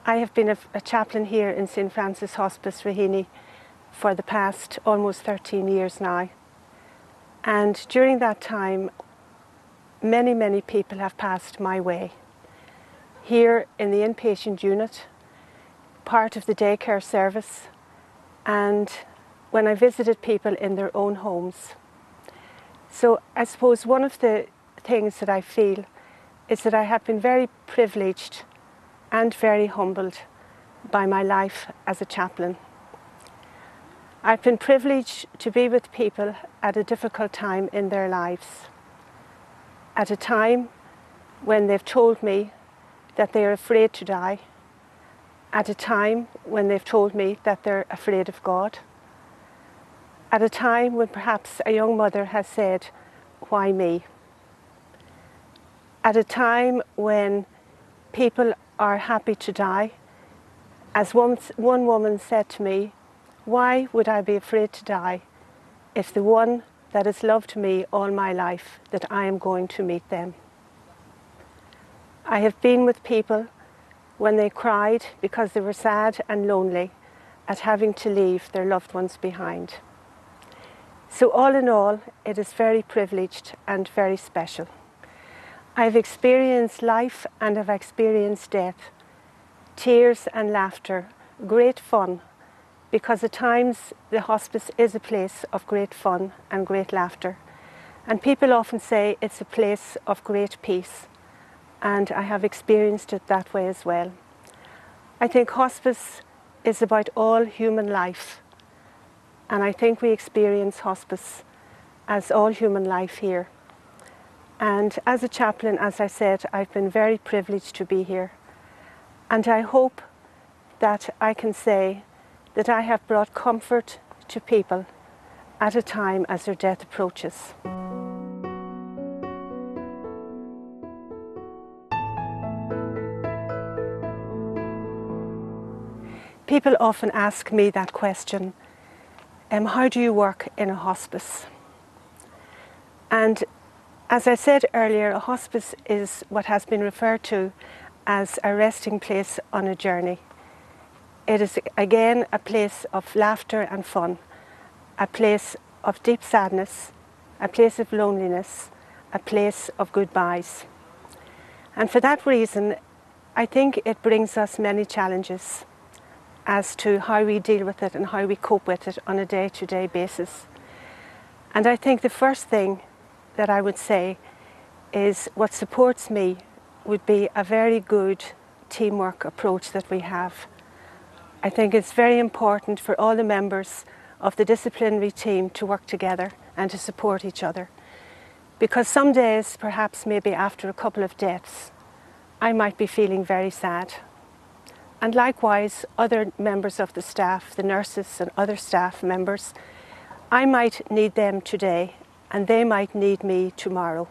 I have been a chaplain here in St Francis Hospice, Raheny, for the past almost 13 years now. And during that time, many people have passed my way. Here in the inpatient unit, part of the daycare service, and when I visited people in their own homes. So I suppose one of the things that I feel is that I have been very privileged and very humbled by my life as a chaplain. I've been privileged to be with people at a difficult time in their lives, at a time when they've told me that they are afraid to die, at a time when they've told me that they're afraid of God, at a time when perhaps a young mother has said, "Why me?" At a time when people are happy to die. As one woman said to me, "Why would I be afraid to die if the one that has loved me all my life, that I am going to meet them?" I have been with people when they cried because they were sad and lonely at having to leave their loved ones behind. So all in all, it is very privileged and very special. I've experienced life and I've experienced death, tears and laughter, great fun, because at times the hospice is a place of great fun and great laughter. And people often say it's a place of great peace, and I have experienced it that way as well. I think hospice is about all human life, and I think we experience hospice as all human life here. And as a chaplain, as I said, I've been very privileged to be here. And I hope that I can say that I have brought comfort to people at a time as their death approaches. People often ask me that question, how do you work in a hospice? And as I said earlier, a hospice is what has been referred to as a resting place on a journey. It is again a place of laughter and fun, a place of deep sadness, a place of loneliness, a place of goodbyes. And for that reason, I think it brings us many challenges as to how we deal with it and how we cope with it on a day-to-day basis. And I think the first thing that I would say is what supports me would be a very good teamwork approach that we have. I think it's very important for all the members of the disciplinary team to work together and to support each other. Because some days, perhaps maybe after a couple of deaths, I might be feeling very sad. And likewise, other members of the staff, the nurses and other staff members, I might need them today and they might need me tomorrow.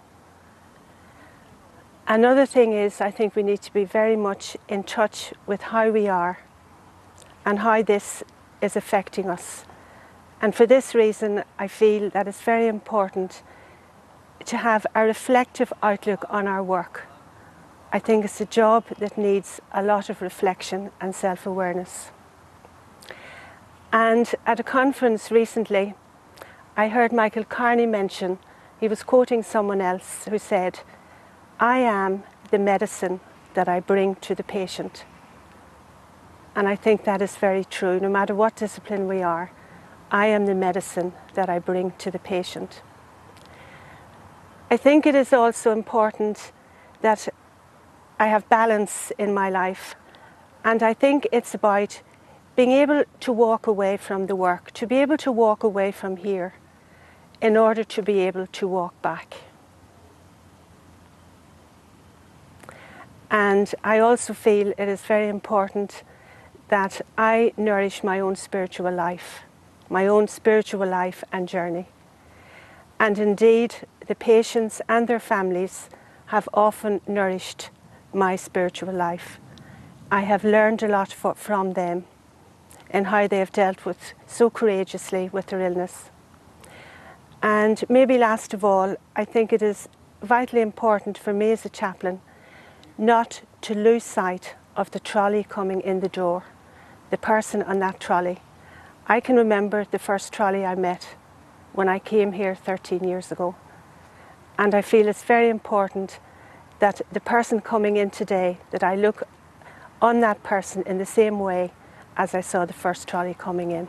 Another thing is, I think we need to be very much in touch with how we are and how this is affecting us. And for this reason, I feel that it's very important to have a reflective outlook on our work. I think it's a job that needs a lot of reflection and self-awareness. And at a conference recently, I heard Michael Carney mention, he was quoting someone else who said, "I am the medicine that I bring to the patient." And I think that is very true. No matter what discipline we are, I am the medicine that I bring to the patient. I think it is also important that I have balance in my life. And I think it's about being able to walk away from the work, to be able to walk away from here in order to be able to walk back. And I also feel it is very important that I nourish my own spiritual life and journey. And indeed, the patients and their families have often nourished my spiritual life. I have learned a lot from them in how they have dealt with so courageously with their illness. And maybe last of all, I think it is vitally important for me as a chaplain not to lose sight of the trolley coming in the door, the person on that trolley. I can remember the first trolley I met when I came here 13 years ago. And I feel it's very important that the person coming in today, that I look on that person in the same way as I saw the first trolley coming in.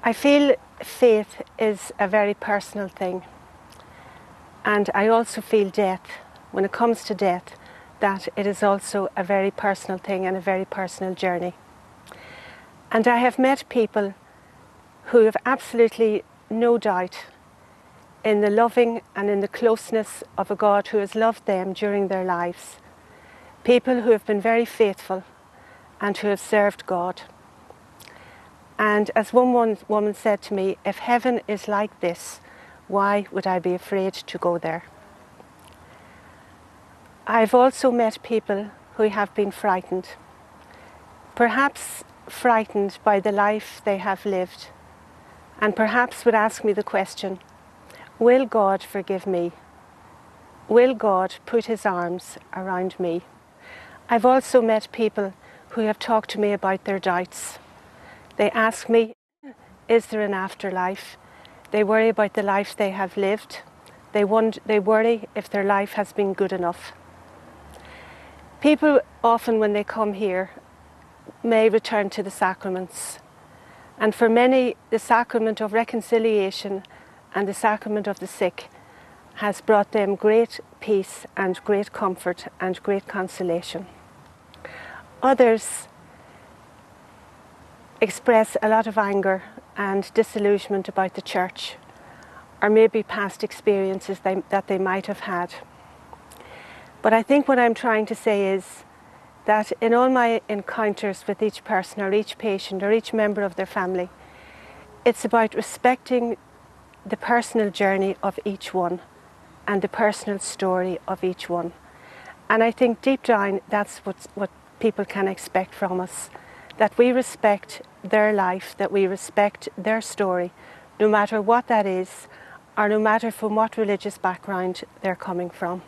I feel faith is a very personal thing, and I also feel death, when it comes to death, that it is also a very personal thing and a very personal journey. And I have met people who have absolutely no doubt in the loving and in the closeness of a God who has loved them during their lives. People who have been very faithful and who have served God. And as one woman said to me, if heaven is like this, why would I be afraid to go there? I've also met people who have been frightened, perhaps frightened by the life they have lived, and perhaps would ask me the question, will God forgive me? Will God put his arms around me? I've also met people who have talked to me about their doubts. They ask me, is there an afterlife? They worry about the life they have lived. They worry if their life has been good enough. People often, when they come here, may return to the sacraments. And for many, the sacrament of reconciliation and the sacrament of the sick has brought them great peace and great comfort and great consolation. Others express a lot of anger and disillusionment about the church, or maybe past experiences that they might have had. But I think what I'm trying to say is that in all my encounters with each person or each patient or each member of their family, it's about respecting the personal journey of each one and the personal story of each one. And I think deep down that's what people can expect from us, that we respect their life, that we respect their story, no matter what that is, or no matter from what religious background they're coming from.